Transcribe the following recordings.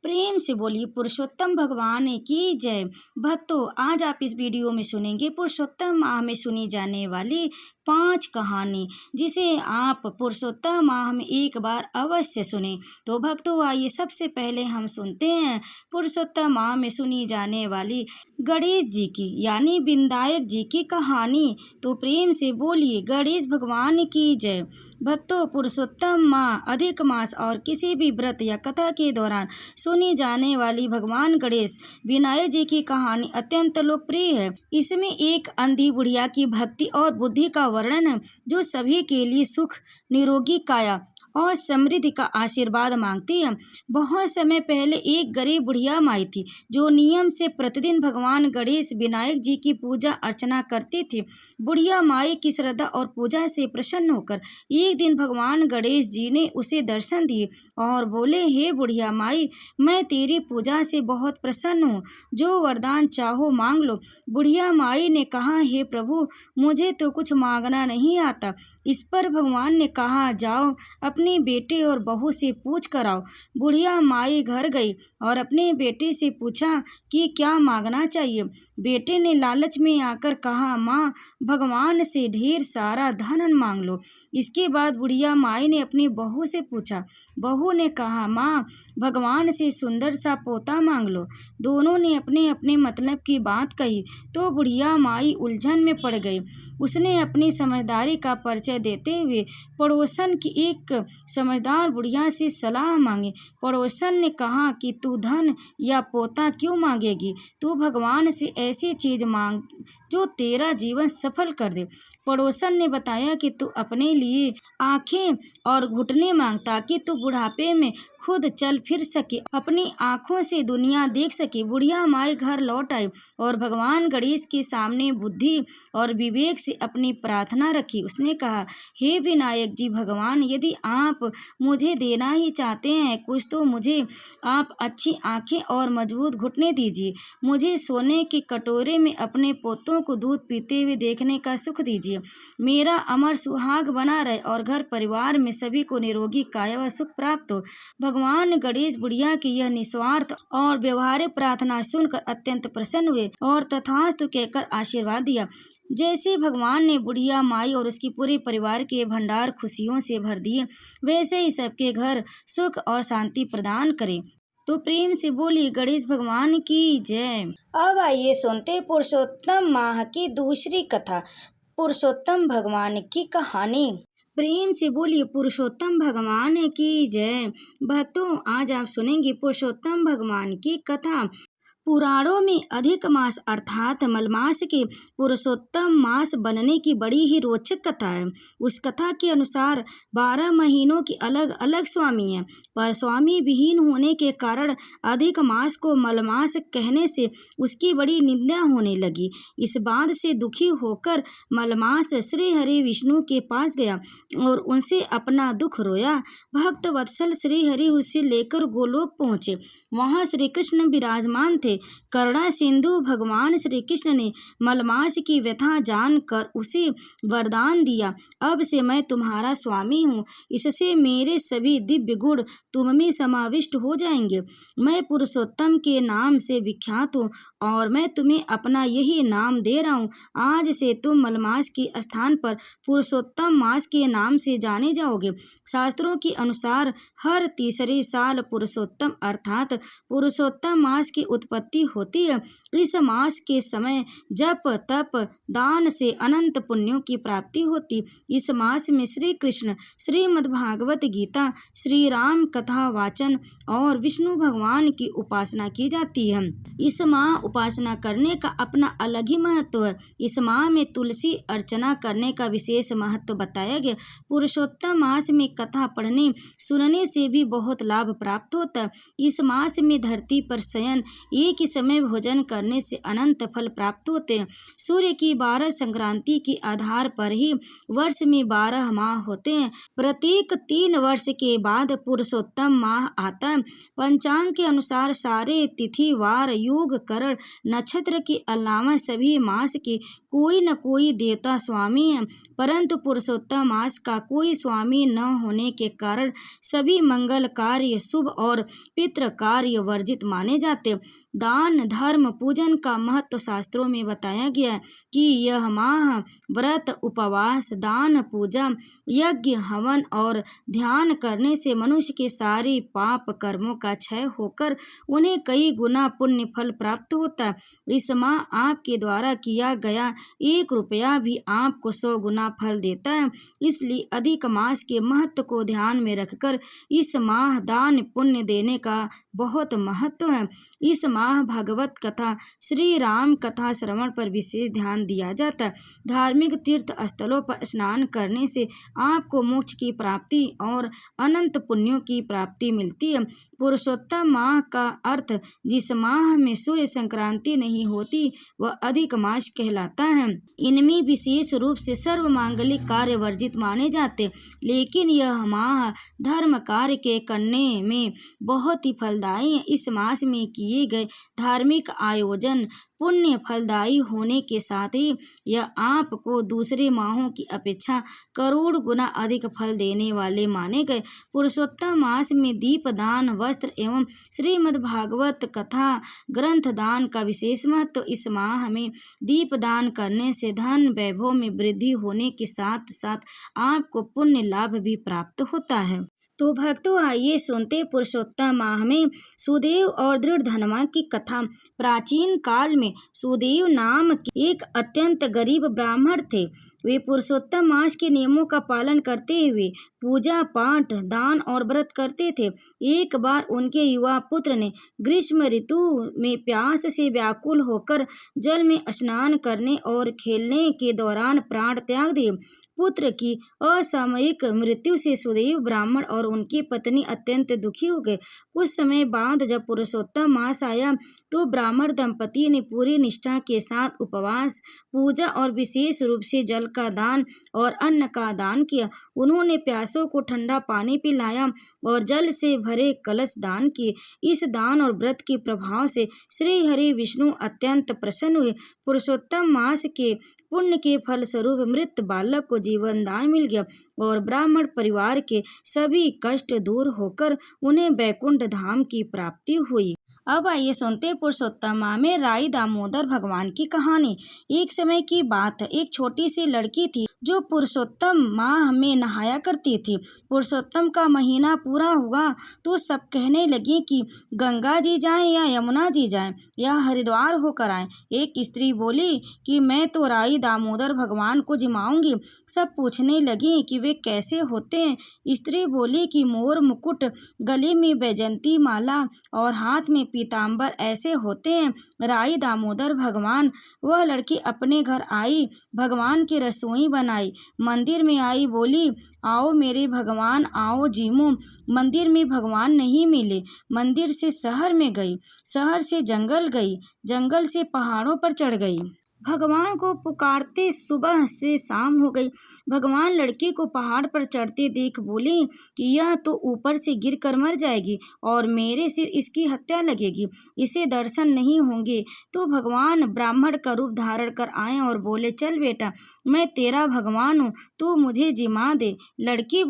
प्रेम से बोलिए पुरुषोत्तम भगवान की जय। भक्तों, आज आप इस वीडियो में सुनेंगे पुरुषोत्तम माह में सुनी जाने वाली 5 कहानी, जिसे आप पुरुषोत्तम माह में एक बार अवश्य सुने। तो भक्तों, आइए सबसे पहले हम सुनते हैं पुरुषोत्तम माह में सुनी जाने वाली गणेश जी की यानी विनायक जी की कहानी। तो प्रेम से बोलिए गणेश भगवान की जय। भक्तों, पुरुषोत्तम माह अधिक मास और किसी भी व्रत या कथा के दौरान सुनी जाने वाली भगवान गणेश विनायक जी की कहानी अत्यंत लोकप्रिय है। इसमें एक अंधी बुढ़िया की भक्ति और बुद्धि का वर्णन है, जो सभी के लिए सुख, निरोगी काया और समृद्धि का आशीर्वाद मांगती है। बहुत समय पहले एक गरीब बुढ़िया माई थी, जो नियम से प्रतिदिन भगवान गणेश विनायक जी की पूजा अर्चना करती थी। बुढ़िया माई की श्रद्धा और पूजा से प्रसन्न होकर एक दिन भगवान गणेश जी ने उसे दर्शन दिए और बोले, हे बुढ़िया माई, मैं तेरी पूजा से बहुत प्रसन्न हूँ, जो वरदान चाहो मांग लो। बुढ़िया माई ने कहा, हे प्रभु, मुझे तो कुछ मांगना नहीं आता। इस पर भगवान ने कहा, जाओ अपने बेटे और बहू से पूछ कर आओ। बुढ़िया माई घर गई और अपने बेटे से पूछा कि क्या मांगना चाहिए। बेटे ने लालच में आकर कहा, माँ, भगवान से ढेर सारा धन मांग लो। इसके बाद बुढ़िया माई ने अपनी बहू से पूछा। बहू ने कहा, माँ, भगवान से सुंदर सा पोता मांग लो। दोनों ने अपने अपने मतलब की बात कही तो बुढ़िया माई उलझन में पड़ गई। उसने अपनी समझदारी का परिचय देते हुए पड़ोसन की एक समझदार बुढ़िया से सलाह मांगी। पड़ोसन ने कहा कि तू धन या पोता क्यों मांगेगी, तू भगवान से ऐसी चीज मांग जो तेरा जीवन सफल कर दे। पड़ोसन ने बताया कि तू अपने लिए आंखें और घुटने मांग, ताकि तू बुढ़ापे में खुद चल फिर सके, अपनी आंखों से दुनिया देख सके। बुढ़िया माई घर लौट आई और भगवान गणेश के सामने बुद्धि और विवेक से अपनी प्रार्थना रखी। उसने कहा, हे विनायक जी भगवान, यदि आप मुझे देना ही चाहते हैं कुछ, तो मुझे आप अच्छी आंखें और मजबूत घुटने दीजिए। मुझे सोने के कटोरे में अपने पोतों को दूध पीते हुए देखने का सुख दीजिए। मेरा अमर सुहाग बना रहे और घर परिवार में सभी को निरोगी काया व सुख प्राप्त हो। भगवान गणेश बुढ़िया की यह निस्वार्थ और व्यवहारिक प्रार्थना सुनकर अत्यंत प्रसन्न हुए और तथास्तु कहकर आशीर्वाद दिया। जैसे भगवान ने बुढ़िया माई और उसकी पूरे परिवार के भंडार खुशियों से भर दिए, वैसे ही सबके घर सुख और शांति प्रदान करें। तो प्रेम से बोलिए गणेश भगवान की जय। अब आइए सुनते पुरुषोत्तम माह की दूसरी कथा, पुरुषोत्तम भगवान की कहानी। प्रेम से बोलिए पुरुषोत्तम भगवान की जय। भक्तों, आज आप सुनेंगे पुरुषोत्तम भगवान की कथा। पुराणों में अधिक मास अर्थात मलमास के पुरुषोत्तम मास बनने की बड़ी ही रोचक कथा है। उस कथा के अनुसार 12 महीनों की अलग अलग स्वामी हैं, पर स्वामी विहीन होने के कारण अधिक मास को मलमास कहने से उसकी बड़ी निंदा होने लगी। इस बात से दुखी होकर मलमास श्री हरि विष्णु के पास गया और उनसे अपना दुख रोया। भक्त वत्सल श्री हरि उसे लेकर गोलोक पहुँचे। वहाँ श्री कृष्ण विराजमान थे। करुणा सिंधु भगवान श्री कृष्ण ने मलमास की व्यथा जानकर उसे वरदान दिया, अब से मैं तुम्हारा स्वामी हूँ। इससे मेरे सभी दिव्य गुण तुम में समाविष्ट हो जाएंगे। मैं पुरुषोत्तम के नाम से विख्यात हूँ और मैं तुम्हें अपना यही नाम दे रहा हूँ। आज से तुम मलमास के स्थान पर पुरुषोत्तम मास के नाम से जाने जाओगे। शास्त्रों के अनुसार हर तीसरे साल पुरुषोत्तम अर्थात पुरुषोत्तम मास की उत्पत्ति होती है। इस मास के समय जप तप दान से अनंत पुण्यों की प्राप्ति होती। इस मास में श्री कृष्ण, श्रीमद् भागवत गीता, श्री राम कथा वाचन और विष्णु भगवान की उपासना की जाती है। इस माह उपासना करने का अपना अलग ही महत्व है। इस माह में तुलसी अर्चना करने का विशेष महत्व बताया गया। पुरुषोत्तम मास में कथा पढ़ने सुनने से भी बहुत लाभ प्राप्त होता है। इस मास में धरती पर शयन एक के समय भोजन करने से अनंत फल प्राप्त होते हैं। सूर्य की 12 संक्रांति के आधार पर ही वर्ष में 12 माह होते हैं। प्रत्येक 3 वर्ष के बाद पुरुषोत्तम माह आता है। पंचांग के अनुसार सारे तिथि वार योग करण नक्षत्र के अलावा सभी मास के कोई न कोई देवता स्वामी है, परंतु पुरुषोत्तम मास का कोई स्वामी न होने के कारण सभी मंगल कार्य शुभ और पितृ कार्य वर्जित माने जाते। दान धर्म पूजन का महत्व शास्त्रों में बताया गया है कि यह माह व्रत उपवास दान पूजा यज्ञ हवन और ध्यान करने से मनुष्य के सारे पाप कर्मों का क्षय होकर उन्हें कई गुना पुण्य फल प्राप्त होता है। इस माह आपके द्वारा किया गया 1 रुपया भी आपको 100 गुना फल देता है। इसलिए अधिक मास के महत्व को ध्यान में रखकर इस माह दान पुण्य देने का बहुत महत्व है। इस माह भागवत कथा श्री राम कथा श्रवण पर विशेष ध्यान दिया जाता है। धार्मिक तीर्थ स्थलों पर स्नान करने से आपको मोक्ष की प्राप्ति और अनंत पुण्यों की प्राप्ति मिलती है। पुरुषोत्तम माह का अर्थ जिस माह में सूर्य संक्रांति नहीं होती वह अधिक मास कहलाता है। इनमें विशेष रूप से सर्व मांगलिक कार्य वर्जित माने जाते, लेकिन यह माह धर्म कार्य के करने में बहुत ही फलदायी है। इस मास में किए गए धार्मिक आयोजन पुण्य फलदायी होने के साथ ही यह आपको दूसरे माहों की अपेक्षा करोड़ गुना अधिक फल देने वाले माने गए। पुरुषोत्तम मास में दीप दान वस्त्र एवं श्रीमद् भागवत कथा ग्रंथ दान का विशेष महत्व। इस माह में दीप दान करने से धन वैभव में वृद्धि होने के साथ साथ आपको पुण्य लाभ भी प्राप्त होता है। तो भक्तों आइए सुनते पुरुषोत्तम माह में सुदेव और दृढ़धनमा की कथा। प्राचीन काल में सुदेव नाम के एक अत्यंत गरीब ब्राह्मण थे। वे पुरुषोत्तम मास के नियमों का पालन करते हुए पूजा पाठ दान और व्रत करते थे। एक बार उनके युवा पुत्र ने ग्रीष्म ऋतु में प्यास से व्याकुल होकर जल में स्नान करने और खेलने के दौरान प्राण त्याग दिए। पुत्र की असामयिक मृत्यु से सुदेव ब्राह्मण और उनकी पत्नी अत्यंत दुखी हो गए। कुछ समय बाद जब पुरुषोत्तम मास आया तो ब्राह्मण दंपति ने पूरी निष्ठा के साथ उपवास पूजा और विशेष रूप से जल का दान और अन्न का दान किया। उन्होंने प्यासों को ठंडा पानी पिलाया और जल से भरे कलश दान किए। इस दान और व्रत के प्रभाव से श्री हरि विष्णु अत्यंत प्रसन्न हुए। पुरुषोत्तम मास के पुण्य के फल स्वरूप मृत बालक को जीवन दान मिल गया और ब्राह्मण परिवार के सभी कष्ट दूर होकर उन्हें वैकुंठ धाम की प्राप्ति हुई। अब आइए सुनते पुरुषोत्तम माह में राई दामोदर भगवान की कहानी। एक समय की बात है, एक छोटी सी लड़की थी जो पुरुषोत्तम माह में नहाया करती थी। पुरुषोत्तम का महीना पूरा हुआ तो सब कहने लगी कि गंगा जी जाएं या यमुना जी जाएं या हरिद्वार होकर आएं। एक स्त्री बोली कि मैं तो राई दामोदर भगवान को जिमाऊंगी। सब पूछने लगी कि वे कैसे होते हैं। स्त्री बोली कि मोर मुकुट, गले में बैजंती माला और हाथ में पीताम्बर ऐसे होते हैं राई दामोदर भगवान। वह लड़की अपने घर आई, भगवान की रसोई बनाई, मंदिर में आई, बोली आओ मेरे भगवान आओ जीमो। मंदिर में भगवान नहीं मिले। मंदिर से शहर में गई, शहर से जंगल गई, जंगल से पहाड़ों पर चढ़ गई। भगवान को पुकारते सुबह से शाम हो गई। भगवान लड़की को पहाड़ पर चढ़ते देख बोले कि यह तो ऊपर से गिरकर मर जाएगी और मेरे सिर इसकी हत्या लगेगी, इसे दर्शन नहीं होंगे। तो भगवान ब्राह्मण का रूप धारण कर आए और बोले चल बेटा, मैं तेरा भगवान हूँ, तू मुझे जिमा दे। लड़की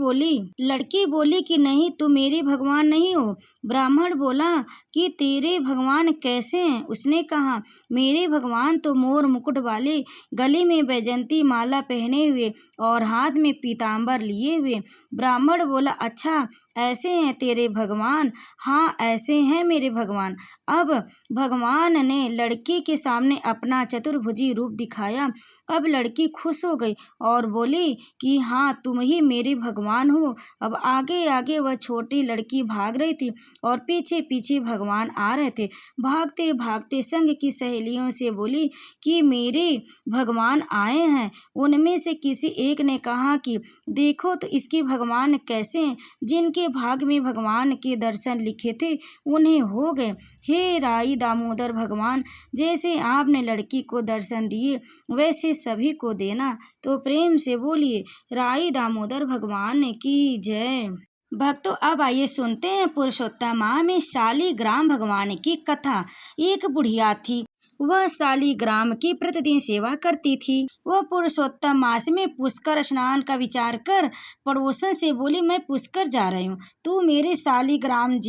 बोली कि नहीं, तू मेरे भगवान नहीं हो। ब्राह्मण बोला कि तेरे भगवान कैसे हैं? उसने कहा मेरे भगवान तो मोर मुकुट वाले, गले में बैजंती माला पहने हुए और हाथ में पीताम्बर लिए हुए। ब्राह्मण बोला अच्छा ऐसे हैं तेरे भगवान? हाँ ऐसे हैं मेरे भगवान। अब भगवान ने लड़की के सामने अपना चतुर्भुजी रूप दिखाया। अब लड़की खुश हो गई और बोली कि हाँ तुम ही मेरे भगवान हो। अब आगे आगे वह छोटी लड़की भाग रही थी और पीछे पीछे भगवान आ रहे थे। भागते भागते संग की सहेलियों से बोली कि मेरे भगवान आए हैं। उनमें से किसी एक ने कहा कि देखो तो इसके भगवान कैसे हैं, जिनके जिनके भाग में भगवान के दर्शन लिखे थे उन्हें हो गए। हे राई दामोदर भगवान, जैसे आपने लड़की को दर्शन दिए वैसे सभी को देना। तो प्रेम से बोलिए राई दामोदर भगवान की जय। भक्तों, अब आइए सुनते हैं पुरुषोत्तम माह में शालिग्राम भगवान की कथा। एक बुढ़िया थी, वह शालिग्राम की प्रतिदिन सेवा करती थी। वह पुरुषोत्तम मास में पुष्कर स्नान का विचार कर पड़ोसन से बोली, मैं पुष्कर जा रही हूँ, तू मेरे शालिग्राम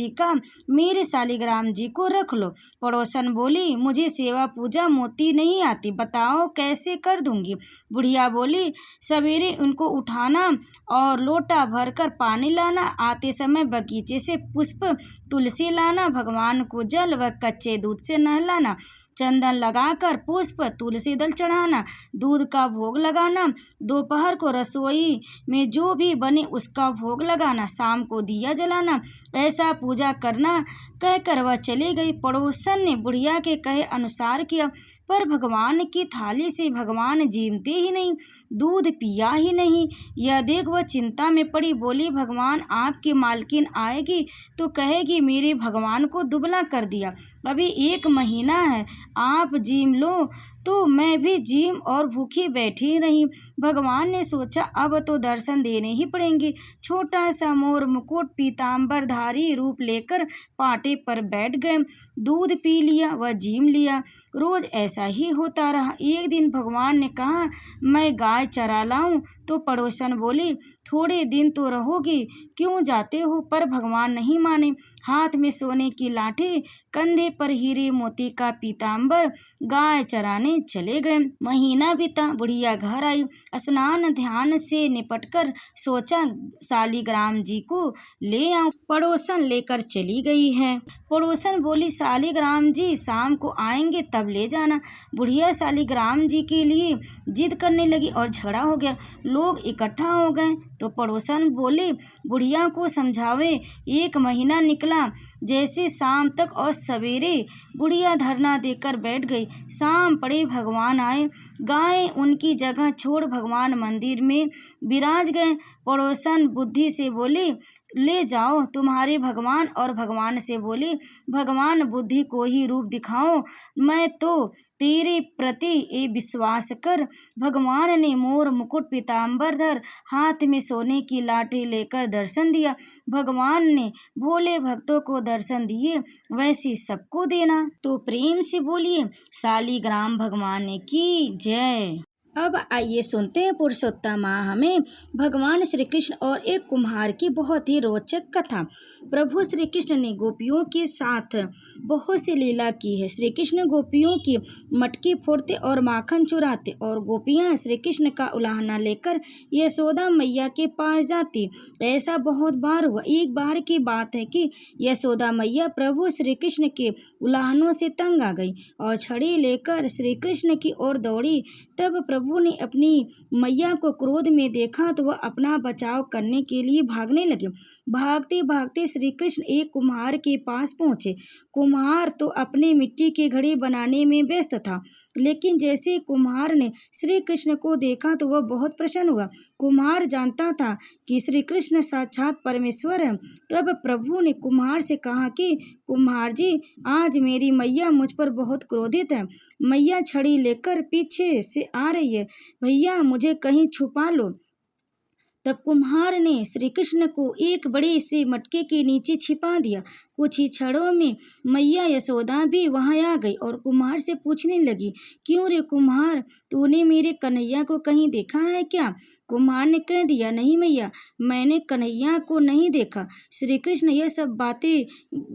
जी को रख लो। पड़ोसन बोली, मुझे सेवा पूजा मोती नहीं आती, बताओ कैसे कर दूंगी। बुढ़िया बोली, सवेरे उनको उठाना और लोटा भर कर पानी लाना, आते समय बगीचे से पुष्प तुलसी लाना, भगवान को जल व कच्चे दूध से नहलाना, चंदन लगाकर पुष्प तुलसी दल चढ़ाना, दूध का भोग लगाना, दोपहर को रसोई में जो भी बने उसका भोग लगाना, शाम को दिया जलाना, ऐसा पूजा करना कहकर वह चली गई। पड़ोसन ने बुढ़िया के कहे अनुसार किया, पर भगवान की थाली से भगवान जीमते ही नहीं, दूध पिया ही नहीं। यह देख वह चिंता में पड़ी, बोली, भगवान आपकी मालकिन आएगी तो कहेगी मेरे भगवान को दुबला कर दिया, अभी 1 महीना है, आप जीम लो तो मैं भी जीम और भूखी बैठी रही। भगवान ने सोचा अब तो दर्शन देने ही पड़ेंगे। छोटा सा मोर मुकुट पीताम्बरधारी रूप लेकर पाटे पर बैठ गए, दूध पी लिया व जीम लिया। रोज ऐसा ही होता रहा। एक दिन भगवान ने कहा, मैं गाय चरा लाऊं, तो पड़ोसन बोली, थोड़े दिन तो रहोगी, क्यों जाते हो। पर भगवान नहीं माने। हाथ में सोने की लाठी, कंधे पर हीरे मोती का पीताम्बर, गाय चराने चले गए। महीना बीता, बुढ़िया घर आई, स्नान ध्यान से निपटकर सोचा शालिग्राम जी को ले आऊं। पड़ोसन लेकर चली गई है। पड़ोसन बोली, शालिग्राम जी शाम को आएंगे तब ले जाना। बुढ़िया शालिग्राम जी के लिए जिद करने लगी और झगड़ा हो गया। लोग इकट्ठा हो गए तो पड़ोसन बोले, बुढ़िया को समझावे। 1 महीना निकला, जैसे शाम तक और सवेरे बुढ़िया धरना देकर बैठ गई। शाम पड़े भगवान आए, गाय उनकी जगह छोड़ भगवान मंदिर में विराज गए। पड़ोसन बुद्धि से बोले, ले जाओ तुम्हारे भगवान, और भगवान से बोले, भगवान बुद्धि को ही रूप दिखाओ, मैं तो तेरे प्रति ये विश्वास कर। भगवान ने मोर मुकुट पीताम्बरधर हाथ में सोने की लाठी लेकर दर्शन दिया। भगवान ने भोले भक्तों को दर्शन दिए, वैसे सबको देना। तो प्रेम से बोलिए शालिग्राम भगवान की जय। अब आइए सुनते हैं पुरुषोत्तम माह में भगवान श्री कृष्ण और एक कुम्हार की बहुत ही रोचक कथा। प्रभु श्री कृष्ण ने गोपियों के साथ बहुत सी लीला की है। श्री कृष्ण गोपियों की मटकी फोड़ते और माखन चुराते, और गोपियां श्री कृष्ण का उलाहना लेकर यशोदा मैया के पास जाती। ऐसा बहुत बार हुआ। एक बार की बात है कि यशोदा मैया प्रभु श्री कृष्ण के उलाहनों से तंग आ गई और छड़ी लेकर श्री कृष्ण की ओर दौड़ी। तब प्रभु ने अपनी मैया को क्रोध में देखा तो वह अपना बचाव करने के लिए भागने लगे। भागते भागते श्री कृष्ण एक कुम्हार के पास पहुंचे। कुम्हार तो अपने मिट्टी के घड़े बनाने में व्यस्त था, लेकिन जैसे कुम्हार ने श्री कृष्ण को देखा तो वह बहुत प्रसन्न हुआ। कुम्हार जानता था कि श्री कृष्ण साक्षात परमेश्वर है। तब प्रभु ने कुम्हार से कहा कि कुम्हार जी, आज मेरी मैया मुझ पर बहुत क्रोधित है। मैया छड़ी लेकर पीछे से आ रही है, भैया मुझे कहीं छुपा लो। तब कुम्हार ने श्री कृष्ण को एक बड़े से मटके के नीचे छिपा दिया। कुछ ही क्षणों में मैया यशोदा भी वहां आ गई और कुम्हार से पूछने लगी, क्यों रे कुम्हार, तूने मेरे कन्हैया को कहीं देखा है क्या? कुम्हार ने कह दिया, नहीं मैया, मैंने कन्हैया को नहीं देखा। श्री कृष्ण यह सब बातें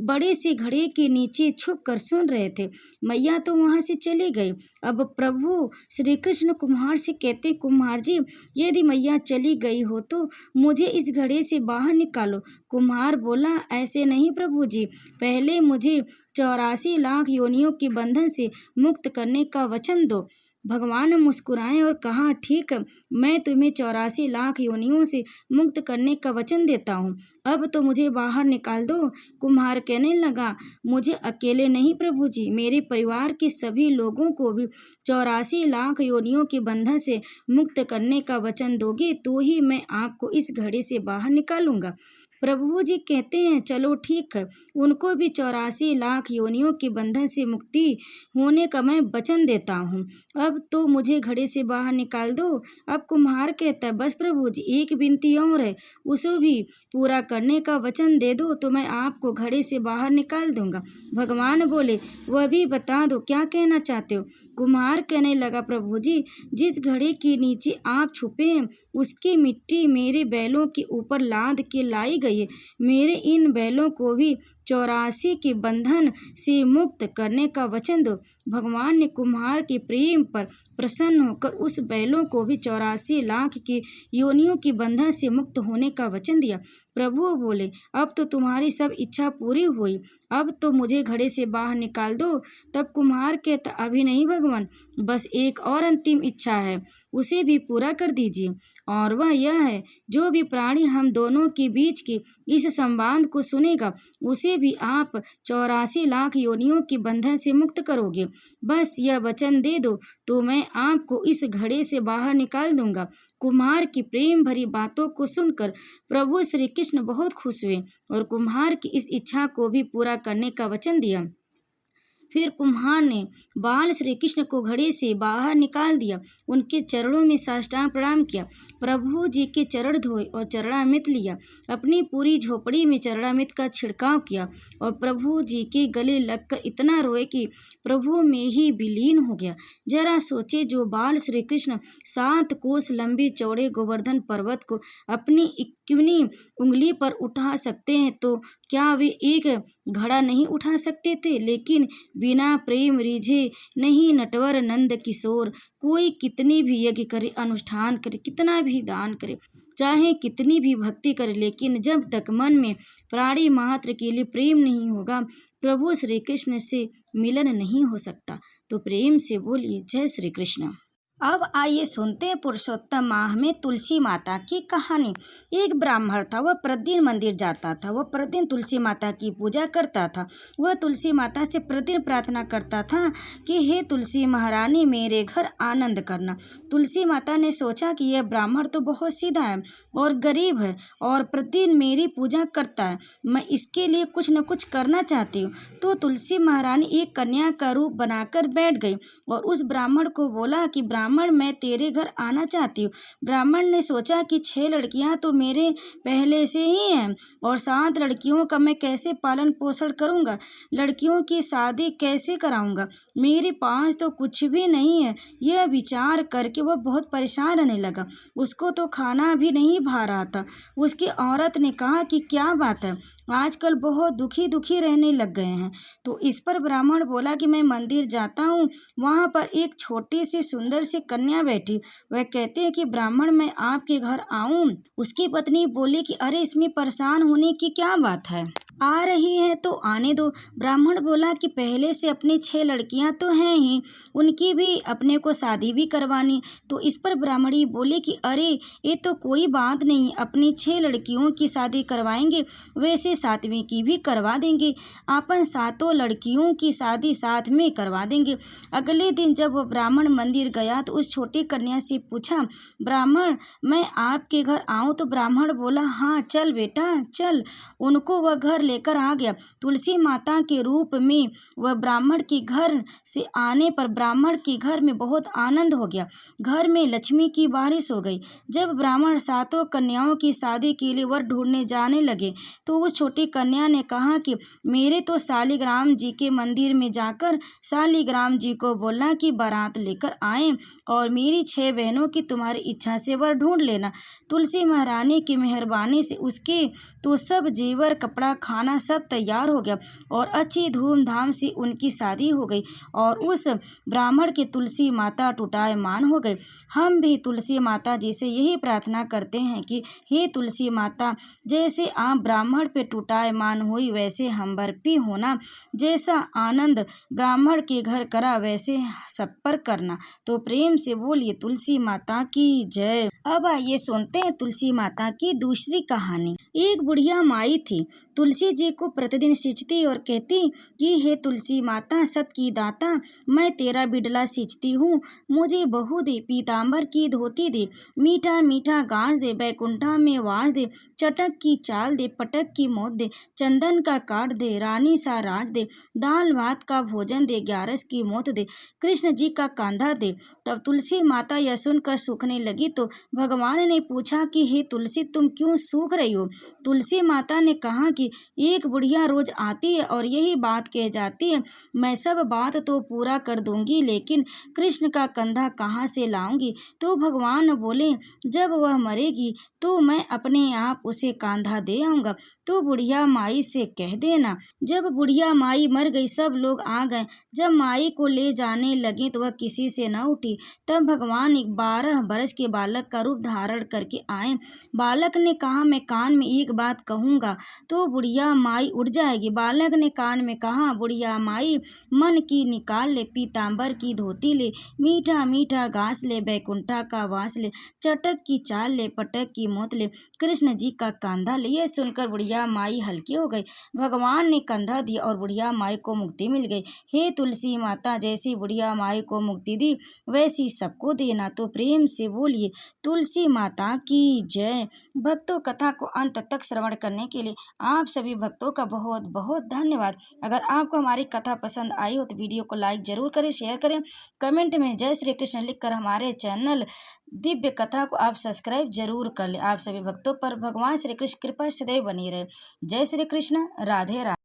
बड़े से घड़े के नीचे छुप कर सुन रहे थे। मैया तो वहां से चली गई। अब प्रभु श्री कृष्ण कुम्हार से कहते, कुम्हार जी, यदि मैया चली गई हो तो मुझे इस घड़े से बाहर निकालो। कुम्हार बोला, ऐसे नहीं प्रभु जी, पहले मुझे 84 लाख योनियों के बंधन से मुक्त करने का वचन दो। भगवान मुस्कुराए और कहा, ठीक, मैं तुम्हें 84 लाख योनियों से मुक्त करने का वचन देता हूँ, अब तो मुझे बाहर निकाल दो। कुम्हार कहने लगा, मुझे अकेले नहीं प्रभु जी, मेरे परिवार के सभी लोगों को भी 84 लाख योनियों के बंधन से मुक्त करने का वचन दोगे तो ही मैं आपको इस घड़े से बाहर निकालूंगा। प्रभु जी कहते हैं चलो ठीक है, उनको भी 84 लाख योनियों के बंधन से मुक्ति होने का मैं वचन देता हूँ। अब तो मुझे घड़े से बाहर निकाल दो। अब कुम्हार कहता है बस प्रभु जी, एक विनती और है, उसे भी पूरा करने का वचन दे दो तो मैं आपको घड़े से बाहर निकाल दूंगा। भगवान बोले वह भी बता दो, क्या कहना चाहते हो। कुम्हार कहने लगा प्रभु जी, जिस घड़े के नीचे आप छुपे हैं उसकी मिट्टी मेरे बैलों के ऊपर लाद के लाई गई है। मेरे इन बैलों को भी 84 के बंधन से मुक्त करने का वचन दो। भगवान ने कुम्हार के प्रेम पर प्रसन्न होकर उस बैलों को भी 84 लाख के योनियों के बंधन से मुक्त होने का वचन दिया। प्रभु बोले अब तो तुम्हारी सब इच्छा पूरी हुई, अब तो मुझे घड़े से बाहर निकाल दो। तब कुम्हार कहता अभी नहीं भगवान, बस एक और अंतिम इच्छा है, उसे भी पूरा कर दीजिए। और वह यह है, जो भी प्राणी हम दोनों के बीच के इस संवाद को सुनेगा उसे भी आप 84 लाख योनियों के बंधन से मुक्त करोगे। बस यह वचन दे दो तो मैं आपको इस घड़े से बाहर निकाल दूंगा। कुम्हार की प्रेम भरी बातों को सुनकर प्रभु श्री कृष्ण बहुत खुश हुए और कुम्हार की इस इच्छा को भी पूरा करने का वचन दिया। फिर कुम्हार ने बाल श्री कृष्ण को घड़े से बाहर निकाल दिया, उनके चरणों में साष्टांग प्रणाम किया, प्रभु जी के चरण धोए और चरणामृत लिया, अपनी पूरी झोपड़ी में चरणामृत का छिड़काव किया और प्रभु जी के गले लगकर इतना रोए कि प्रभु में ही विलीन हो गया। जरा सोचे, जो बाल श्री कृष्ण 7 कोस लंबे चौड़े गोवर्धन पर्वत को अपनी 51 उंगली पर उठा सकते हैं तो क्या वे एक घड़ा नहीं उठा सकते थे। लेकिन बिना प्रेम रिझे नहीं नटवर नंद किशोर, कोई कितनी भी यज्ञ करे, अनुष्ठान करे, कितना भी दान करे, चाहे कितनी भी भक्ति करे, लेकिन जब तक मन में प्राणी मात्र के लिए प्रेम नहीं होगा प्रभु श्री कृष्ण से मिलन नहीं हो सकता। तो प्रेम से बोलिए जय श्री कृष्ण। अब आइए सुनते हैं पुरुषोत्तम माह में तुलसी माता की कहानी। एक ब्राह्मण था, वह प्रतिदिन मंदिर जाता था, वह प्रतिदिन तुलसी माता की पूजा करता था। वह तुलसी माता से प्रतिदिन प्रार्थना करता था कि हे तुलसी महारानी मेरे घर आनंद करना। तुलसी माता ने सोचा कि यह ब्राह्मण तो बहुत सीधा है और गरीब है और प्रतिदिन मेरी पूजा करता है, मैं इसके लिए कुछ न कुछ करना चाहती हूँ। तो तुलसी महारानी एक कन्या का रूप बनाकर बैठ गई और उस ब्राह्मण को बोला कि ब्राह्मण मैं तेरे घर आना चाहती हूँ। ब्राह्मण ने सोचा कि 6 लड़कियां तो मेरे पहले से ही हैं और 7 लड़कियों का मैं कैसे पालन पोषण करूँगा, लड़कियों की शादी कैसे कराऊँगा, मेरे पास तो कुछ भी नहीं है। यह विचार करके वह बहुत परेशान रहने लगा। उसको तो खाना भी नहीं भा रहा था। उसकी औरत ने कहा कि क्या बात है, आजकल बहुत दुखी रहने लग गए हैं। तो इस पर ब्राह्मण बोला कि मैं मंदिर जाता हूँ, वहाँ पर एक छोटी सी सुंदर सी कन्या बैठी, वह कहते हैं कि ब्राह्मण मैं आपके घर आऊं। उसकी पत्नी बोली कि अरे इसमें परेशान होने की क्या बात है, आ रही है तो आने दो। ब्राह्मण बोला कि पहले से अपनी 6 लड़कियां तो हैं ही, उनकी भी अपने को शादी भी करवानी। तो इस पर ब्राह्मणी बोली कि अरे ये तो कोई बात नहीं, अपनी 6 लड़कियों की शादी करवाएंगे, वैसे 7वीं की भी करवा देंगे, अपन 7 लड़कियों की शादी साथ में करवा देंगे। अगले दिन जब वह ब्राह्मण मंदिर गया तो उस छोटी कन्या से पूछा, ब्राह्मण मैं आपके घर आऊं? तो ब्राह्मण बोला हाँ चल बेटा चल। उनको वह घर लेकर आ गया। तुलसी माता के रूप में वह ब्राह्मण के घर से आने पर ब्राह्मण के घर में बहुत आनंद हो गया, घर में लक्ष्मी की बारिश हो गई। जब ब्राह्मण 7 कन्याओं की शादी के लिए वर ढूंढने जाने लगे तो उस छोटी कन्या ने कहा कि मेरे तो शालिग्राम जी के मंदिर में जाकर शालिग्राम जी को बोलना कि बारात लेकर आए और मेरी 6 बहनों की तुम्हारी इच्छा से वर ढूंढ लेना। तुलसी महारानी की मेहरबानी से उसके तो सब जेवर कपड़ा खाना सब तैयार हो गया और अच्छी धूमधाम से उनकी शादी हो गई और उस ब्राह्मण के तुलसी माता टूटायमान हो गए। हम भी तुलसी माता जी से यही प्रार्थना करते हैं कि हे तुलसी माता, जैसे आप ब्राह्मण पे टूटायमान हुई वैसे हम पर भी होना, जैसा आनंद ब्राह्मण के घर करा वैसे सब पर करना। तो प्रेम से बोलिए तुलसी माता की जय। अब आइए सुनते हैं तुलसी माता की दूसरी कहानी। एक बुढ़िया माई थी। तुलसी तुलसी जी को प्रतिदिन सींचती और कहती कि हे तुलसी माता सत की दाता, मैं तेरा बिडला सींचती हूँ, मुझे बहू दे, पीताम्बर की धोती दे, मीठा मीठा घास दे, बैकुंठा में वास दे, चटक की चाल दे, पटक की मौत दे, चंदन का काट दे, रानी सा राज दे, दाल भात का भोजन दे, ग्यारस की मौत दे, कृष्ण जी का कांधा दे। तब तुलसी माता यह सुनकर सूखने लगी तो भगवान ने पूछा कि हे तुलसी तुम क्यों सूख रही हो। तुलसी माता ने कहा कि एक बुढ़िया रोज आती है और यही बात कह जाती है, मैं सब बात तो पूरा कर दूंगी लेकिन कृष्ण का कंधा कहाँ से लाऊंगी। तो भगवान बोले जब वह मरेगी तो मैं अपने आप उसे कांधा दे आऊंगा, तो बुढ़िया माई से कह देना। जब बुढ़िया माई मर गई सब लोग आ गए, जब माई को ले जाने लगे तो वह किसी से न उठी। तब भगवान एक 12 बरस के बालक का रूप धारण करके आए। बालक ने कहा मैं कान में एक बात कहूँगा तो बुढ़िया माई उठ जाएगी। बालक ने कान में कहा बुढ़िया माई मन की निकाल ले, पीताम्बर की धोती ले, मीठा मीठा घास ले, बैकुंठा का वास ले, चटक की चाल ले, पटक की मौत ले, कृष्ण जी का कांधा ले। यह सुनकर बुढ़िया माई हल्की हो गई। भगवान ने कंधा दिया और बुढ़िया माई को मुक्ति मिल गई। हे तुलसी माता जैसी बुढ़िया माई को मुक्ति दी वैसी सबको देना। तो प्रेम से बोलिए तुलसी माता की जय। भक्तों कथा को अंत तक श्रवण करने के लिए आप सभी भक्तों का बहुत बहुत धन्यवाद। अगर आपको हमारी कथा पसंद आई हो तो वीडियो को लाइक जरूर करें, शेयर करें, कमेंट में जय श्री कृष्ण लिखकर हमारे चैनल दिव्य कथा को आप सब्सक्राइब जरूर कर लें। आप सभी भक्तों पर भगवान श्री कृष्ण कृपा सदैव बनी रहे। जय श्री कृष्ण, राधे राधे।